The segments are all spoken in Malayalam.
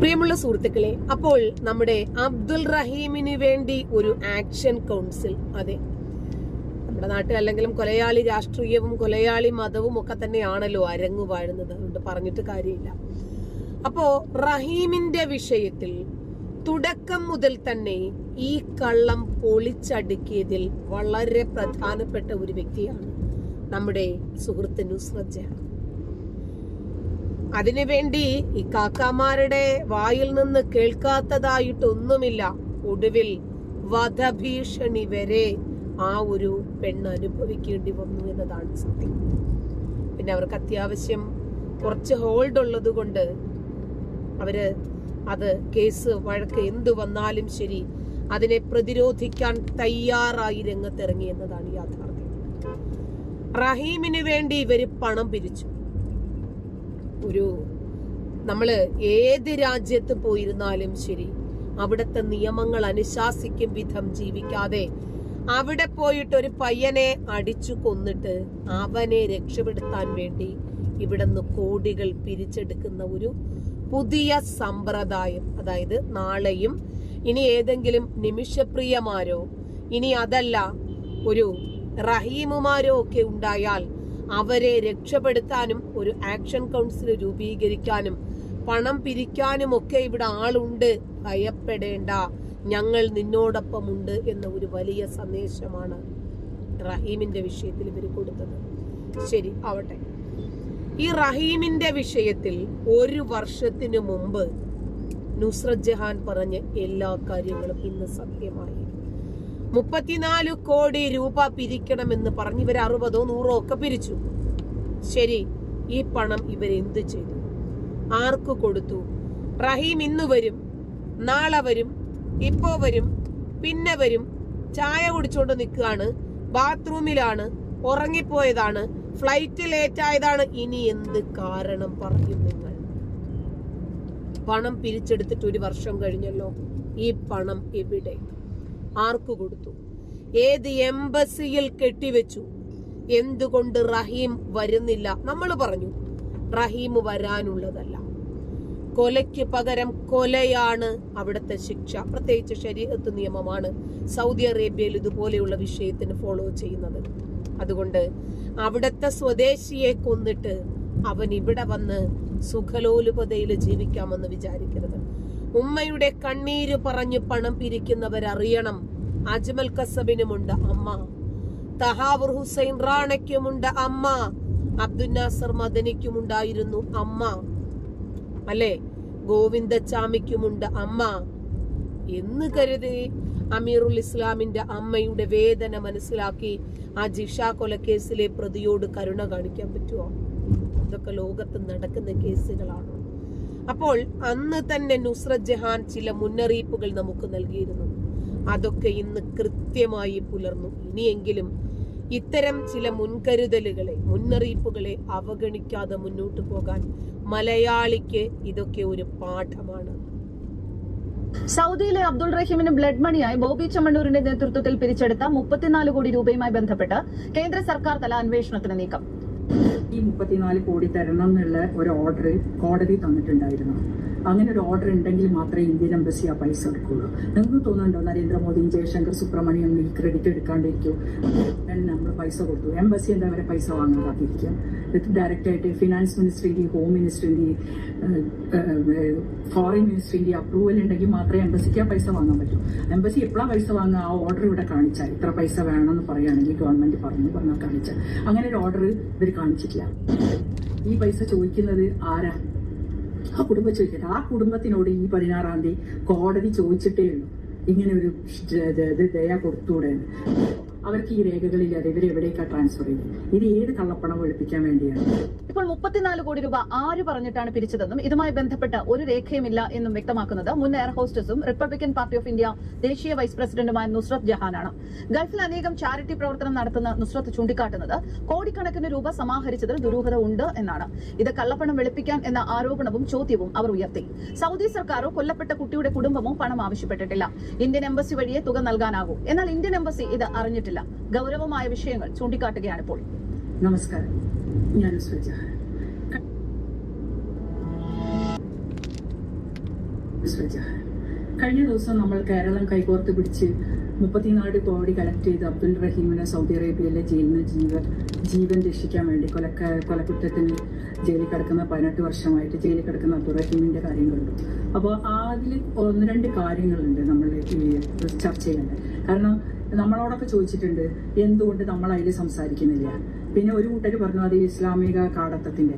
പ്രിയമുള്ള സുഹൃത്തുക്കളെ, അപ്പോൾ നമ്മുടെ അബ്ദുൾ റഹീമിന് വേണ്ടി ഒരു ആക്ഷൻ കൗൺസിൽ, അതെ, നമ്മുടെ നാട്ടിൽ അല്ലെങ്കിലും കൊലയാളി രാഷ്ട്രീയവും കൊലയാളി മതവും ഒക്കെ തന്നെയാണല്ലോ അരങ്ങു വാഴുന്നത്, അതുകൊണ്ട് പറഞ്ഞിട്ട് കാര്യമില്ല. അപ്പോ റഹീമിന്റെ വിഷയത്തിൽ തുടക്കം മുതൽ തന്നെ ഈ കള്ളം പൊളിച്ചടുക്കിയതിൽ വളരെ പ്രധാനപ്പെട്ട ഒരു വ്യക്തിയാണ് നമ്മുടെ സുഹൃത്ത് നുസ്രത്ത് ജഹാൻ. അതിനുവേണ്ടി ഈ കാക്കാമാരുടെ വായിൽ നിന്ന് കേൾക്കാത്തതായിട്ടൊന്നുമില്ല. ഒടുവിൽ വധഭീഷണി വരെ ആ ഒരു പെണ്ണ് അനുഭവിക്കേണ്ടി വന്നു എന്നതാണ് സത്യം. പിന്നെ അവർക്ക് അത്യാവശ്യം കുറച്ച് ഹോൾഡ് ഉള്ളത് കൊണ്ട് അവര് അത് കേസ് വഴക്ക് എന്തു വന്നാലും ശരി അതിനെ പ്രതിരോധിക്കാൻ തയ്യാറായി രംഗത്തിറങ്ങി എന്നതാണ് യാഥാർത്ഥ്യം. റഹീമിന് വേണ്ടി ഇവര് പണം പിരിച്ചു. നമ്മള് ഏത് രാജ്യത്ത് പോയിരുന്നാലും ശരി അവിടുത്തെ നിയമങ്ങൾ അനുശാസിക്കും വിധം ജീവിക്കാതെ അവിടെ പോയിട്ട് ഒരു പയ്യനെ അടിച്ചു കൊന്നിട്ട് അവനെ രക്ഷപ്പെടുത്താൻ വേണ്ടി ഇവിടുന്ന് കോടികൾ പിരിച്ചെടുക്കുന്ന ഒരു പുതിയ സമ്പ്രദായം, അതായത് നാളെയും ഇനി ഏതെങ്കിലും നിമിഷപ്രിയമാരോ ഇനി അതല്ല ഒരു റഹീമുമാരോ ഒക്കെ ഉണ്ടായാൽ അവരെ രക്ഷപ്പെടുത്താനും ഒരു ആക്ഷൻ കൗൺസിൽ രൂപീകരിക്കാനും പണം പിരിക്കാനും ഒക്കെ ഇവിടെ ആളുണ്ട്, ഭയപ്പെടേണ്ട, ഞങ്ങൾ നിന്നോടൊപ്പമുണ്ട് എന്ന ഒരു വലിയ സന്ദേശമാണ് റഹീമിന്റെ വിഷയത്തിൽ ഇവർ കൊടുത്തത്. ശരി ആവട്ടെ. ഈ റഹീമിന്റെ വിഷയത്തിൽ ഒരു വർഷത്തിനു മുമ്പ് നുസ്രത്ത് ജഹാൻ പറഞ്ഞ എല്ലാ കാര്യങ്ങളും ഇന്ന് സത്യമായി. 34 കോടി രൂപ പിരിക്കണമെന്ന് പറഞ്ഞ് ഇവർ 60 100 ഒക്കെ പിരിച്ചു. ശരി, ഈ പണം ഇവരെന്ത് ചെയ്തു? ആർക്ക് കൊടുത്തു? റഹീം ഇന്ന് വരും, നാളെ വരും, ഇപ്പോ വരും, പിന്നെ വരും, ചായ കുടിച്ചോണ്ട് നിൽക്കുകയാണ്, ബാത്റൂമിലാണ്, ഉറങ്ങിപ്പോയതാണ്, ഫ്ലൈറ്റ് ലേറ്റ് ആയതാണ്, ഇനി എന്ത് കാരണം പറയും നിങ്ങൾ? പണം പിരിച്ചെടുത്തിട്ട് 1 വർഷം കഴിഞ്ഞല്ലോ. ഈ പണം എവിടെ? ആർക്ക് കൊടുത്തു? ഏത് എംബസിയിൽ കെട്ടിവെച്ചു? എന്തുകൊണ്ട് റഹീം വരുന്നില്ല? നമ്മൾ പറഞ്ഞു റഹീം വരാനുള്ളതല്ല, കൊലയ്ക്ക് പകരം കൊലയാണ് അവിടുത്തെ ശിക്ഷ. പ്രത്യേകിച്ച് ശരീഅത്ത് നിയമമാണ് സൗദി അറേബ്യയിൽ ഇതുപോലെയുള്ള വിഷയത്തിന് ഫോളോ ചെയ്യുന്നത്. അതുകൊണ്ട് അവിടുത്തെ സ്വദേശിയെ കൊന്നിട്ട് അവൻ ഇവിടെ വന്ന് സുഖലോലുപതയിൽ ജീവിക്കാമെന്ന് വിചാരിക്കരുത്. ഉമ്മയുടെ കണ്ണീര് പറഞ്ഞു പണം പിരിക്കുന്നവരറിയണം, അജ്മൽ കസബിനുമുണ്ട് അമ്മ, തഹാവൂർ ഹുസൈൻ റാണയ്ക്കുമുണ്ട് അമ്മ, അബ്ദുൽ നാസർ മദനിക്കുമുണ്ടായിരുന്നു അമ്മ, അല്ലെ, ഗോവിന്ദച്ചാമിക്കുമുണ്ട് അമ്മ എന്ന് കരുതി അമീറുൽ ഇസ്ലാമിന്റെ അമ്മയുടെ വേദന മനസ്സിലാക്കി ആ ജിഷ കൊലക്കേസിലെ പ്രതിയോട് കരുണ കാണിക്കാൻ പറ്റുമോ? ഇതൊക്കെ ലോകത്ത് നടക്കുന്ന കേസുകളാണ്. അപ്പോൾ അന്ന് തന്നെ നുസ്രത്ത് ജഹാൻ ചില മുന്നറിയിപ്പുകൾ നമുക്ക് നൽകിയിരുന്നു. അതൊക്കെ ഇന്ന് കൃത്യമായി പുലർന്നു. ഇനിയെങ്കിലും ഇത്തരം ചില മുന്നറിയിപ്പുകളെ അവഗണിക്കാതെ മുന്നോട്ട് പോകാൻ മലയാളിക്ക് ഇതൊക്കെ ഒരു പാഠമാണ്. സൗദിയിലെ അബ്ദുൾ റഹീമിന് ബ്ലഡ് മണിയായി ബോബി ചെമ്മണ്ണൂരിന്റെ നേതൃത്വത്തിൽ പിരിച്ചെടുത്ത 34 കോടി രൂപയുമായി ബന്ധപ്പെട്ട് കേന്ദ്ര സർക്കാർ തല അന്വേഷണത്തിന് നീക്കം. ഈ 34 കോടി തരണം എന്നുള്ള ഒരു ഓർഡർ കോടതി തന്നിട്ടുണ്ടായിരുന്നു. അങ്ങനെ ഒരു ഓർഡർ ഉണ്ടെങ്കിൽ മാത്രമേ ഇന്ത്യൻ എംബസി ആ പൈസ എടുക്കുള്ളൂ. നിങ്ങൾക്ക് തോന്നുന്നുണ്ടോ നരേന്ദ്രമോദിയും ജയശങ്കർ സുബ്രഹ്മണ്യം ഈ ക്രെഡിറ്റ് എടുക്കാണ്ടിരിക്കും? നമ്മൾ പൈസ കൊടുത്തു, എംബസി എന്താ അവരെ പൈസ വാങ്ങാൻ കാത്തിരിക്കും? ഡയറക്റ്റ് ആയിട്ട് ഫിനാൻസ് മിനിസ്ട്രിന്റെ, ഹോം മിനിസ്ട്രിന്റെ, ഫോറിൻ മിനിസ്ട്രിന്റെ അപ്രൂവൽ ഉണ്ടെങ്കിൽ മാത്രമേ എംബസിക്ക് ആ പൈസ വാങ്ങാൻ പറ്റൂ. എംബസി എപ്പോഴാണ് പൈസ വാങ്ങുക? ആ ഓർഡർ ഇവിടെ കാണിച്ചാൽ, ഇത്ര പൈസ വേണമെന്ന് പറയുകയാണെങ്കിൽ ഗവൺമെന്റ് പറഞ്ഞാൽ കാണിച്ചാൽ. അങ്ങനെ ഒരു ഓർഡർ ഇവർ കാണിച്ചിട്ടില്ല. ഈ പൈസ ചോദിക്കുന്നത് ആരാ? ആ കുടുംബം ചോദിക്കട്ടെ. ആ കുടുംബത്തിനോട് ഈ 16-ാം തീയതി കോടതി ചോദിച്ചിട്ടേ ഉള്ളൂ ഇങ്ങനെ ഒരു ദയ കൊടുത്തൂടെ. അവർക്ക് ഈ രേഖകളില്ലാതെ ഇവരെവിടേക്കാ ട്രാൻസ്ഫർ ചെയ്ത്? ഇത് ഏത് കള്ളപ്പണം ഒഴിപ്പിക്കാൻ വേണ്ടിയാണ്? ഇപ്പോൾ 34 കോടി രൂപ ആര് പറഞ്ഞിട്ടാണ് പിരിച്ചതെന്നും ഇതുമായി ബന്ധപ്പെട്ട ഒരു രേഖയുമില്ല എന്നും വ്യക്തമാക്കുന്നത് മുൻ എയർ ഹോസ്റ്റസും റിപ്പബ്ലിക്കൻ പാർട്ടി ഓഫ് ഇന്ത്യ ദേശീയ വൈസ് പ്രസിഡന്റുമായ നുസ്രത്ത് ജഹാനാണ്. ഗൾഫിൽ അനേകം ചാരിറ്റി പ്രവർത്തനം നടത്തുന്ന നുസ്രത്ത് ചൂണ്ടിക്കാട്ടുന്നത് കോടിക്കണക്കിന് രൂപ സമാഹരിച്ചതിൽ ദുരൂഹത ഉണ്ട് എന്നാണ്. ഇത് കള്ളപ്പണം വെളുപ്പിക്കാൻ എന്ന ആരോപണവും ചോദ്യവും അവർ ഉയർത്തി. സൗദി സർക്കാരോ കൊല്ലപ്പെട്ട കുട്ടിയുടെ കുടുംബമോ പണം ആവശ്യപ്പെട്ടിട്ടില്ല. ഇന്ത്യൻ എംബസി വഴിയെ തുക നൽകാനാകൂ. എന്നാൽ ഇന്ത്യൻ എംബസി ഇത് അറിഞ്ഞിട്ടില്ല. ഗൗരവമായ വിഷയങ്ങൾ ചൂണ്ടിക്കാട്ടുകയാണിപ്പോൾ. നമസ്കാരം, ഞാൻ നുസ്രത്ത് ജഹാൻ. നുസ്രത് ജഹാൻ. കഴിഞ്ഞ ദിവസം നമ്മൾ കേരളം കൈകോർത്ത് പിടിച്ച് 34 കോടി കളക്ട് ചെയ്ത് അബ്ദുൽ റഹീമിനെ സൗദി അറേബ്യയിലെ ജയിലിൽ നിന്ന് ജീവൻ രക്ഷിക്കാൻ വേണ്ടി കൊലക്കുറ്റത്തിന് ജയിലിൽ കിടക്കുന്ന 18 വർഷമായിട്ട് ജയിലിൽ കിടക്കുന്ന അബ്ദുൽ റഹീമിന്റെ കാര്യം കണ്ടു. അപ്പോൾ അതിൽ 1-2 കാര്യങ്ങളുണ്ട് നമ്മൾ ചർച്ച ചെയ്യേണ്ടത്. കാരണം നമ്മളോടൊക്കെ ചോദിച്ചിട്ടുണ്ട് എന്തുകൊണ്ട് നമ്മൾ അതിൽ സംസാരിക്കുന്നില്ല. പിന്നെ ഒരു കൂട്ടർ പറഞ്ഞു അത് ഇസ്ലാമിക കാടത്തത്തിന്റെ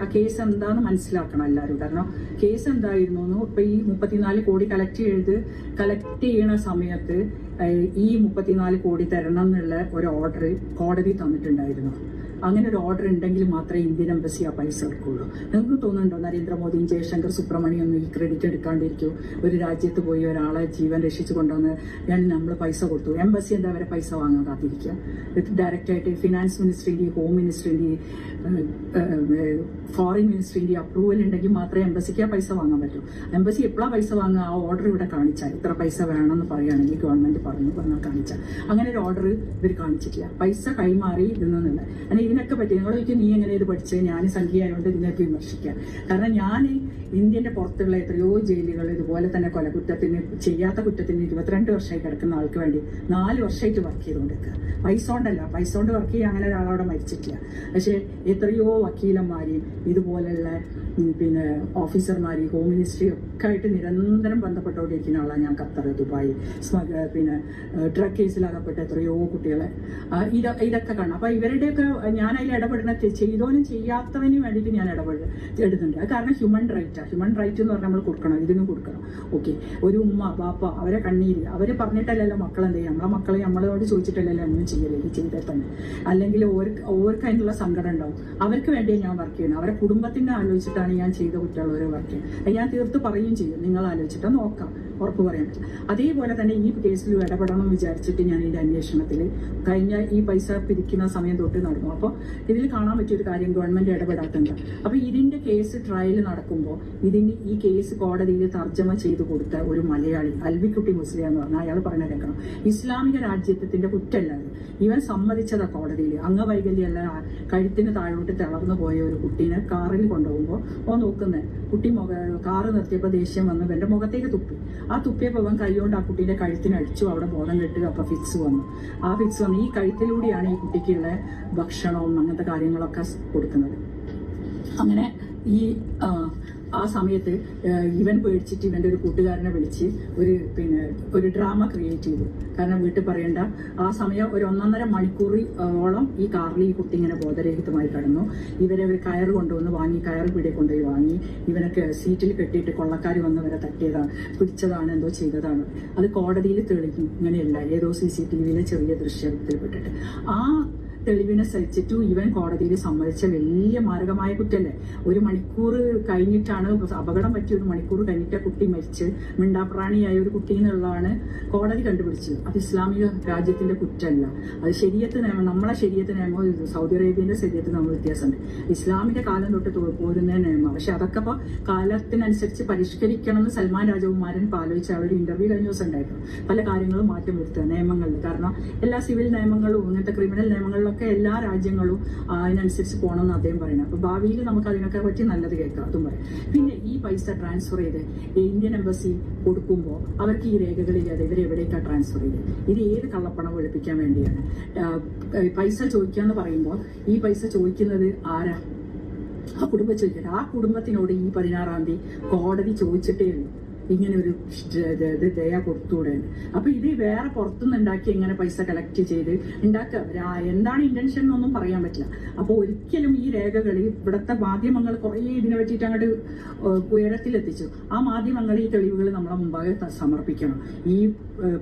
ആ കേസ് എന്താന്ന് മനസ്സിലാക്കണം എല്ലാവരും. കാരണം കേസ് എന്തായിരുന്നു, ഇപ്പൊ ഈ 34 കോടി കളക്ട് ചെയ്യണ സമയത്ത് ഈ 34 കോടി തരണം എന്നുള്ള ഒരു ഓർഡർ കോടതി തന്നിട്ടുണ്ടായിരുന്നു. അങ്ങനെ ഒരു ഓർഡർ ഉണ്ടെങ്കിൽ മാത്രമേ ഇന്ത്യൻ എംബസി ആ പൈസ എടുക്കുള്ളൂ. നിങ്ങൾക്ക് തോന്നുന്നുണ്ടോ നരേന്ദ്രമോദിയും ജയശങ്കർ സുബ്രഹ്മണ്യൊന്നും ഈ ക്രെഡിറ്റ് എടുക്കാണ്ടിരിക്കും? ഒരു രാജ്യത്ത് പോയി ഒരാളെ ജീവൻ രക്ഷിച്ചു കൊണ്ടുവന്ന് നമ്മൾ പൈസ കൊടുത്തു, എംബസി എന്താ അവരെ പൈസ വാങ്ങാൻ കാത്തിരിക്കുക? ഡയറക്റ്റ് ആയിട്ട് ഫിനാൻസ് മിനിസ്റ്ററിന്റെ, ഹോം മിനിസ്റ്ററിന്റെ, ഫോറിൻ മിനിസ്റ്ററിന്റെ അപ്രൂവൽ ഉണ്ടെങ്കിൽ മാത്രമേ എംബസിക്ക് ആ പൈസ വാങ്ങാൻ പറ്റൂ. എംബസി എപ്പോഴാണ് പൈസ വാങ്ങുക? ആ ഓർഡർ ഇവിടെ കാണിച്ചാൽ, ഇത്ര പൈസ വേണമെന്ന് പറയുകയാണെങ്കിൽ ഗവൺമെന്റ് പറഞ്ഞാൽ കാണിച്ചാൽ. അങ്ങനെ ഒരു ഓർഡർ ഇവർ കാണിച്ചിട്ടില്ല. പൈസ കൈമാറി ഇതെന്നില്ല. ഇതിനൊക്കെ പറ്റി നിങ്ങളൊക്കെ നീ എങ്ങനെ ഇത് പഠിച്ചത്? ഞാൻ സംഖ്യയായതുകൊണ്ട് ഇതിനൊക്കെ വിമർശിക്കാം. കാരണം ഞാൻ ഇന്ത്യന്റെ പുറത്തുള്ള എത്രയോ ജയിലുകൾ ഇതുപോലെ തന്നെ കൊലക്കുറ്റത്തിന് ചെയ്യാത്ത കുറ്റത്തിന് 22 വർഷമായി കിടക്കുന്ന ആൾക്ക് വേണ്ടി 4 വർഷമായിട്ട് വർക്ക് ചെയ്തുകൊണ്ടിരിക്കുക. പൈസ കൊണ്ട് വർക്ക് ചെയ്യാൻ അങ്ങനെ ഒരാളവിടെ മരിച്ചിട്ടില്ല. പക്ഷെ എത്രയോ വക്കീലന്മാരെയും ഇതുപോലെയുള്ള പിന്നെ ഓഫീസർമാരെയും ഹോം മിനിസ്ട്രി ഒക്കെ ആയിട്ട് നിരന്തരം ബന്ധപ്പെട്ടുകൊണ്ടിരിക്കുന്ന ആളാണ് ഞാൻ. ഖത്തർ, ദുബായ്, പിന്നെ ഡ്രഗ് കേസിലകപ്പെട്ട എത്രയോ കുട്ടികളെ ഇതൊക്കെ കാണാം. അപ്പൊ ഇവരുടെയൊക്കെ ഞാൻ അതിൽ ഇടപെടുന്ന ചെയ്തോനും ചെയ്യാത്തവനും വേണ്ടിയിട്ട് ഞാൻ ഇടുന്നുണ്ട്. അത് കാരണം ഹ്യൂമൻ റൈറ്റ് എന്ന് പറഞ്ഞാൽ നമ്മൾ കൊടുക്കണം, ഇതിനും കൊടുക്കണം. ഓക്കെ, ഒരു ഉമ്മ ബാപ്പ അവരെ കണ്ണീര് അവര് പറഞ്ഞിട്ടല്ലല്ലോ മക്കളെന്ത് ചെയ്യും? നമ്മളെ മക്കളെ നമ്മളോട് ചോദിച്ചിട്ടല്ലല്ലോ ഒന്നും ചെയ്യല്ലേ, ഇത് ചെയ്താൽ തന്നെ. അല്ലെങ്കിൽ ഓർക്ക് അതിനുള്ള സങ്കടം ഉണ്ടാവും. അവർക്ക് വേണ്ടിയാണ് ഞാൻ വർക്ക് ചെയ്യുന്നത്. അവരെ കുടുംബത്തിനെ ആലോചിച്ചിട്ടാണ് ഞാൻ ചെയ്ത കുട്ടികളോരോ വർക്ക് ചെയ്യുന്നത്. ഞാൻ തീർത്ത് പറയുകയും ചെയ്യും, നിങ്ങൾ ആലോചിച്ചിട്ട് നോക്കാം, ഉറപ്പ് പറയാൻ പറ്റില്ല. അതേപോലെ തന്നെ ഈ കേസിൽ ഇടപെടണം വിചാരിച്ചിട്ട് ഞാൻ ഇതിന്റെ അന്വേഷണത്തിൽ കഴിഞ്ഞ ഈ പൈസ പിരിക്കുന്ന സമയം തൊട്ട് നടന്നു. അപ്പോൾ ഇതിൽ കാണാൻ പറ്റിയൊരു കാര്യം ഗവൺമെന്റ് ഇടപെടാത്തുണ്ട്. അപ്പൊ ഇതിന്റെ കേസ് ട്രയൽ നടക്കുമ്പോൾ ഈ കേസ് കോടതിയിൽ തർജ്ജമ ചെയ്ത് കൊടുത്ത ഒരു മലയാളി അൽവിക്കുട്ടി മുസ്ലിം എന്ന് പറഞ്ഞാൽ അയാൾ പറഞ്ഞ കേൾക്കണം, ഇസ്ലാമിക രാജ്യത്തിന്റെ കുറ്റമല്ല ഇവൻ സമ്മതിച്ചതാ കോടതിയിൽ. അംഗവൈകല്യമല്ല, കഴുത്തിന് താഴോട്ട് തളർന്നു പോയ ഒരു കുട്ടീനെ കാറിൽ കൊണ്ടുപോകുമ്പോൾ നോക്കുന്നത് കുട്ടി കാറ് നിർത്തിയപ്പോൾ ദേഷ്യം വന്ന് എന്റെ മുഖത്തേക്ക് തുപ്പി. ആ തുപ്പിയപ്പോൾ അവൻ കൈകൊണ്ട് ആ കുട്ടീന്റെ കഴുത്തിന് അടിച്ചു. അവിടെ ബോധം കെട്ടുക. അപ്പൊ ഫിക്സ് വന്നു. ഈ കഴുത്തിലൂടെയാണ് ഈ കുട്ടിക്കുള്ള ഭക്ഷണവും അങ്ങനത്തെ കാര്യങ്ങളൊക്കെ കൊടുക്കുന്നത്. അങ്ങനെ ആ സമയത്ത് ഇവൻ പേടിച്ചിട്ട് ഇവന്റെ ഒരു കൂട്ടുകാരനെ വിളിച്ച് ഒരു ഡ്രാമ ക്രിയേറ്റ് ചെയ്തു. കാരണം വീട്ടിൽ പറയണ്ട, ആ സമയം ഒരു 1.5 മണിക്കൂറോളം ഈ കാറിൽ ഈ കുട്ടി ഇങ്ങനെ ബോധരഹിതമായി കിടന്നു. ഇവരെ ഒരു കയർ കൊണ്ടുവന്ന് വാങ്ങി, കയർ പീടിയെ കൊണ്ടുപോയി വാങ്ങി ഇവനൊക്കെ സീറ്റിൽ കെട്ടിയിട്ട് കൊള്ളക്കാർ വന്ന് ഇവരെ തട്ടിയതാണ്, പിടിച്ചതാണ്, എന്തോ ചെയ്തതാണ്. അത് കോടതിയിൽ തെളിഞ്ഞു. ഇങ്ങനെയല്ല, ഏതോ CCTVയിലെ ചെറിയ ദൃശ്യത്തിൽപ്പെട്ടിട്ട് ആ തെളിവിനെ സഹിച്ചിട്ടു ഇവൻ കോടതിയിൽ സമ്മതിച്ച വലിയ മാരകമായ കുറ്റല്ലേ. 1 മണിക്കൂർ കഴിഞ്ഞിട്ടാണ് അപകടം പറ്റിയ 1 മണിക്കൂർ കഴിഞ്ഞിട്ട് കുട്ടി മരിച്ച് മിണ്ടാപ്രാണിയായ ഒരു കുട്ടി എന്നുള്ളതാണ് കോടതി കണ്ടുപിടിച്ചത്. അത് ഇസ്ലാമിക രാജ്യത്തിന്റെ കുറ്റമല്ല. അത് ശരീഅത്ത് നിയമം, നമ്മളെ ശരീഅത്ത് നിയമം സൗദി അറേബ്യന്റെ ശരീഅത്ത് നമ്മൾ വ്യത്യാസമുണ്ട്. ഇസ്ലാമിക കാലം തൊട്ട് പോരുന്ന നിയമം. പക്ഷെ അതൊക്കെ ഇപ്പോൾ കാലത്തിനനുസരിച്ച് പരിഷ്കരിക്കണം എന്ന് സൽമാൻ രാജകുമാരൻ ആലോചിച്ച ഒരു ഇന്റർവ്യൂ കഴിഞ്ഞ ദിവസം ഉണ്ടായിരുന്നു. പല കാര്യങ്ങളും മാറ്റം വരുത്തുക നിയമങ്ങളിൽ. കാരണം എല്ലാ സിവിൽ നിയമങ്ങളും ഇങ്ങനത്തെ ക്രിമിനൽ നിയമങ്ങളിലും എല്ലാ രാജ്യങ്ങളും അതിനനുസരിച്ച് പോകണമെന്ന് അദ്ദേഹം പറയുന്നത്. അപ്പൊ ഭാവിയിൽ നമുക്ക് അതിനൊക്കെ പറ്റി നല്ലത് കേൾക്കാം, അതും പറയാം. പിന്നെ ഈ പൈസ ട്രാൻസ്ഫർ ചെയ്ത് ഇന്ത്യൻ എംബസി കൊടുക്കുമ്പോൾ അവർക്ക് ഈ രേഖകളില്ലാതെ ഇവരെവിടേക്കാണ് ട്രാൻസ്ഫർ ചെയ്തത്? ഇത് ഏത് കള്ളപ്പണം ഒഴിപ്പിക്കാൻ വേണ്ടിയാണ് പൈസ ചോദിക്കാന്ന് പറയുമ്പോൾ ഈ പൈസ ചോദിക്കുന്നത് ആരാ? ആ കുടുംബം ചോദിക്കട്ടെ. ആ കുടുംബത്തിനോട് ഈ 16-ാം തീയതി കോടതി ചോദിച്ചിട്ടേ ഉള്ളൂ ഇങ്ങനെ ഒരു ദയ കൊടുത്തുകൂടെ. അപ്പൊ ഇത് വേറെ പുറത്തുനിന്ന് ഉണ്ടാക്കി എങ്ങനെ പൈസ കളക്ട് ചെയ്ത് ഉണ്ടാക്കുക, എന്താണ് ഇന്റൻഷൻ എന്നൊന്നും പറയാൻ പറ്റില്ല. അപ്പൊ ഒരിക്കലും ഈ രേഖകൾ ഇവിടുത്തെ മാധ്യമങ്ങൾ കുറെ ഇതിനെ പറ്റിയിട്ട് അങ്ങോട്ട് ഉയരത്തിലെത്തിച്ചു. ആ മാധ്യമങ്ങൾ ഈ തെളിവുകൾ നമ്മളെ മുമ്പാകെ സമർപ്പിക്കണം. ഈ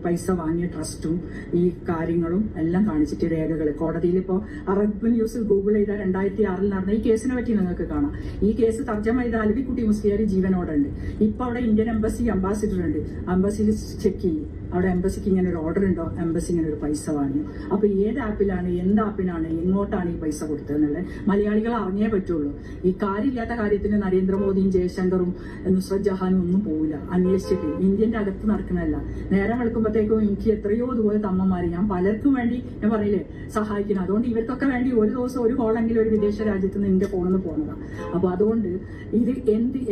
പൈസ വാങ്ങിയ ട്രസ്റ്റും ഈ കാര്യങ്ങളും എല്ലാം കാണിച്ചിട്ട് രേഖകൾ കോടതിയിൽ. ഇപ്പോൾ അറബ് ന്യൂസിൽ ഗൂഗിൾ ചെയ്ത 2006 നടന്ന ഈ കേസിനെ പറ്റി നിങ്ങൾക്ക് കാണാം. ഈ കേസ് തർജ്ജമ ചെയ്ത അൽവിക്കുട്ടി മുസ്ലിയാർ ജീവനോടുണ്ട്. ഇപ്പൊ അവിടെ ഇന്ത്യൻ എംബസി എംബസി അംബാസിഡർ ഉണ്ട്, എംബസിയിൽ ചെക്ക് ചെയ്യും അവിടെ എംബസിക്ക് ഇങ്ങനെ ഒരു ഓർഡർ ഉണ്ടോ, എംബസി ഇങ്ങനെ ഒരു പൈസ വാങ്ങി. അപ്പൊ ഏത് ആപ്പിലാണ്, എന്ത് ആപ്പിനാണ്, എങ്ങോട്ടാണ് ഈ പൈസ കൊടുത്തതെന്നുള്ളത് മലയാളികൾ അറിഞ്ഞേ പറ്റുള്ളൂ. ഈ കാര്യമില്ലാത്ത കാര്യത്തിന് നരേന്ദ്രമോദിയും ജയശങ്കറും നുസ്രത് ജഹാനും ഒന്നും പോവില്ല അന്വേഷിച്ചിട്ട്. ഇന്ത്യന്റെ അകത്ത് നടക്കണല്ല. നേരം വെളുക്കുമ്പോഴത്തേക്കും എനിക്ക് എത്രയോ ഇതുപോലെ തമ്മമാര്, ഞാൻ പലർക്കും വേണ്ടി ഞാൻ പറയില്ലേ സഹായിക്കണം. അതുകൊണ്ട് ഇവർക്കൊക്കെ വേണ്ടി ഒരു ദിവസം ഒരു കോളെങ്കിലും ഒരു വിദേശ രാജ്യത്ത് നിന്ന് എന്റെ ഫോണിൽ നിന്ന് പോണതാണ്. അപ്പൊ അതുകൊണ്ട് ഇത്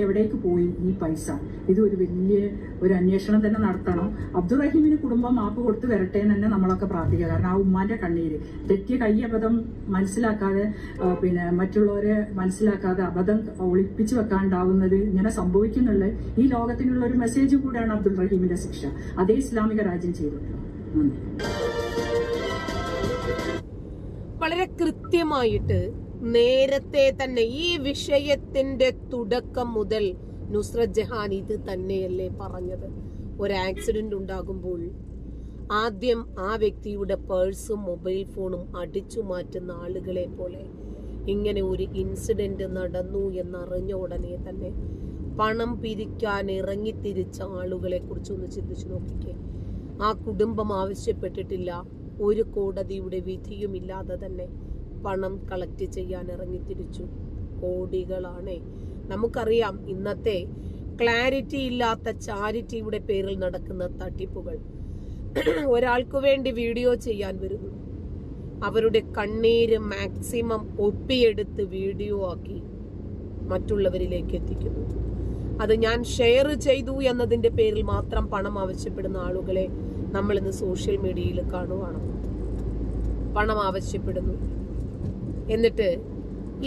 എവിടേക്ക് പോയി ഈ പൈസ, ഇത് ഒരു വലിയ ഒരു അന്വേഷണം തന്നെ നടത്തണം. അബ്ദുൾ റഹീമിന് കുടുംബം മാപ്പ് കൊടുത്ത് വരട്ടെ എന്ന് തന്നെ നമ്മളൊക്കെ പ്രാർത്ഥിക്കുക. കാരണം ആ ഉമ്മാന്റെ കണ്ണീര്, തെറ്റിയ കയ്യബദ്ധം മനസ്സിലാക്കാതെ പിന്നെ മറ്റുള്ളവരെ മനസ്സിലാക്കാതെ അബദ്ധം ഒളിപ്പിച്ചു വെക്കാണ്ടാവുന്നത് ഇങ്ങനെ സംഭവിക്കുന്നുള്ള ഈ ലോകത്തിനുള്ള ഒരു മെസ്സേജും കൂടെയാണ് അബ്ദുൾ റഹീമിന്റെ ശിക്ഷ. അതേ ഇസ്ലാമിക രാജ്യം ചെയ്തിട്ടുള്ളൂ. നന്ദി. വളരെ കൃത്യമായിട്ട് നേരത്തെ തന്നെ ഈ വിഷയത്തിന്റെ തുടക്കം മുതൽ നുസ്രത് ജഹാൻ ഇത് തന്നെയല്ലേ പറഞ്ഞത്. ഒരു ആക്സിഡന്റ് ഉണ്ടാകുമ്പോൾ ആദ്യം ആ വ്യക്തിയുടെ പേഴ്സും മൊബൈൽ ഫോണും അടിച്ചു മാറ്റുന്ന ആളുകളെ പോലെ ഇങ്ങനെ ഒരു ഇൻസിഡന്റ് നടന്നു എന്നറിഞ്ഞ ഉടനെ തന്നെ പണം പിരിക്കാൻ ഇറങ്ങിത്തിരിച്ച ആളുകളെ കുറിച്ചൊന്ന് ചിന്തിച്ചു നോക്കിക്കേ. ആ കുടുംബം ആവശ്യപ്പെട്ടിട്ടില്ല, ഒരു കോടതിയുടെ വിധിയുമില്ലാതെ തന്നെ പണം കളക്ട് ചെയ്യാൻ ഇറങ്ങിത്തിരിച്ചു. കോടികളാണ്. നമുക്കറിയാം ഇന്നത്തെ ക്ലാരിറ്റി ഇല്ലാത്ത ചാരിറ്റിയുടെ പേരിൽ നടക്കുന്ന തട്ടിപ്പുകൾ. ഒരാൾക്കു വേണ്ടി വീഡിയോ ചെയ്യാൻ വരുന്നു, അവരുടെ കണ്ണീര് മാക്സിമം ഒപ്പിയെടുത്ത് വീഡിയോ ആക്കി മറ്റുള്ളവരിലേക്ക് എത്തിക്കുന്നു. അത് ഞാൻ ഷെയർ ചെയ്തു എന്നതിന്റെ പേരിൽ മാത്രം പണം ആവശ്യപ്പെടുന്ന ആളുകളെ നമ്മൾ ഇന്ന് സോഷ്യൽ മീഡിയയിൽ കാണുവാണ്. പണം ആവശ്യപ്പെടുന്നു, എന്നിട്ട്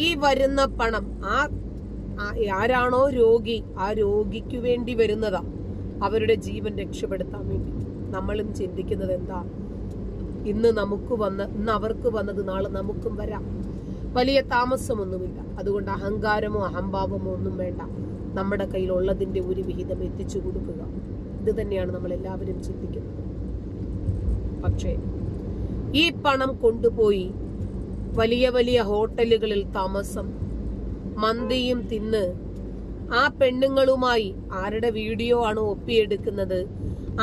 ഈ വരുന്ന പണം ആരാണോ രോഗി, ആ രോഗിക്ക് വേണ്ടി വരുന്നതാ, അവരുടെ ജീവൻ രക്ഷപ്പെടുത്താൻ വേണ്ടി. നമ്മളും ചിന്തിക്കുന്നത് എന്താ, ഇന്ന് അവർക്ക് വന്നത് നാളെ നമുക്കും വരാം. വലിയ താമസമൊന്നുമില്ല. അതുകൊണ്ട് അഹങ്കാരമോ അഹംഭാവമോ ഒന്നും വേണ്ട. നമ്മുടെ കയ്യിലുള്ളതിന്റെ ഒരു വിഹിതം എത്തിച്ചു കൊടുക്കുക. ഇത് തന്നെയാണ് നമ്മൾ എല്ലാവരും ചിന്തിക്കുന്നത്. പക്ഷേ ഈ പണം കൊണ്ടുപോയി വലിയ വലിയ ഹോട്ടലുകളിൽ താമസം, മന്തിയും തിന്ന് ആ പെണ്ണുങ്ങളുമായി ആരുടെ വീഡിയോ ആണ് ഒപ്പിയെടുക്കുന്നത്,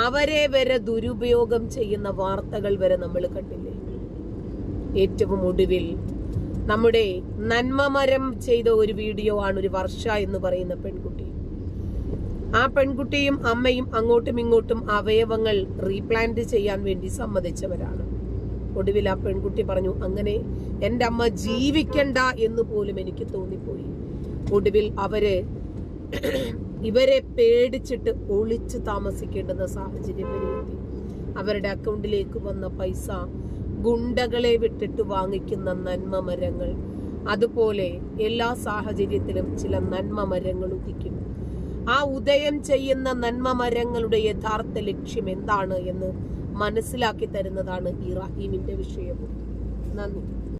അവരെ വരെ ദുരുപയോഗം ചെയ്യുന്ന വാർത്തകൾ വരെ നമ്മൾ കണ്ടില്ലേ. ഏറ്റവും ഒടുവിൽ നമ്മുടെ നന്മമരം ചെയ്ത ഒരു വീഡിയോ ആണ് ഒരു വർഷ എന്ന് പറയുന്ന പെൺകുട്ടി. ആ പെൺകുട്ടിയും അമ്മയും അങ്ങോട്ടും ഇങ്ങോട്ടും അവയവങ്ങൾ റീപ്ലാന്റ് ചെയ്യാൻ വേണ്ടി സമ്മതിച്ചവരാണ്. ഒടുവിൽ ആ പെൺകുട്ടി പറഞ്ഞു, അങ്ങനെ എൻ്റെ അമ്മ ജീവിക്കണ്ട എന്ന് പോലും എനിക്ക് തോന്നിപ്പോയി. ഒടുവിൽ ഇവരെ പേടിച്ചിട്ട് ഒളിച്ചു താമസിക്കേണ്ടുന്ന സാഹചര്യം വരെയെത്തി. അവരുടെ അക്കൗണ്ടിലേക്ക് വന്ന പൈസ ഗുണ്ടകളെ വിട്ടിട്ട് വാങ്ങിക്കുന്ന നന്മ മരങ്ങൾ. അതുപോലെ എല്ലാ സാഹചര്യത്തിലും ചില നന്മ മരങ്ങൾ ഉദിക്കും. ആ ഉദയം ചെയ്യുന്ന നന്മ മരങ്ങളുടെ യഥാർത്ഥ ലക്ഷ്യം എന്താണ് എന്ന് മനസ്സിലാക്കി തരുന്നതാണ് ഈ റഹീമിന്റെ വിഷയവും. നന്ദി.